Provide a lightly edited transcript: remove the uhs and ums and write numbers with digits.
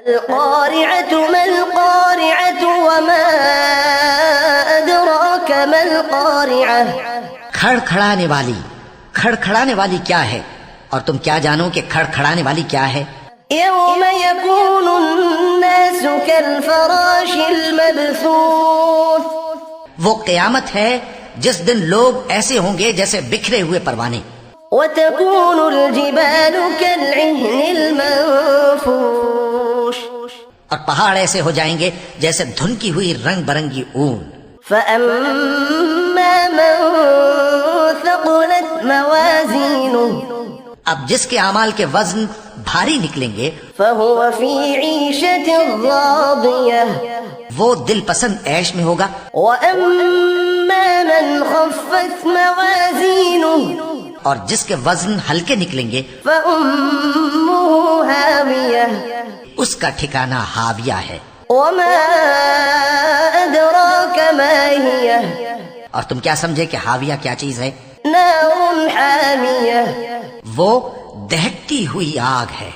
القارعة ما القارعة وما أدراك ما القارعة کھڑکھڑانے والی کیا ہے، اور تم کیا جانو کہ کھڑکھڑانے والی کیا ہے؟ يوم يكون الناس كالفراش المبثوث وہ قیامت ہے جس دن لوگ ایسے ہوں گے جیسے بکھرے ہوئے پروانے، وتكون الجبال كالعهن المنفوش اور پہاڑ ایسے ہو جائیں گے جیسے دھنکی ہوئی رنگ برنگی اون۔ فأما من ثقلت موازينه اب جس کے اعمال کے وزن بھاری نکلیں گے فهو في عيشة راضية وہ دل پسند عیش میں ہوگا، وأما من خفت موازينه اور جس کے وزن ہلکے نکلیں گے فأمه هاوية اس کا ٹھکانہ ہاویہ ہے۔ وما أدراك ما هي اور تم کیا سمجھے کہ ہاویہ کیا چیز ہے؟ نار حامية وہ دہکتی ہوئی آگ ہے۔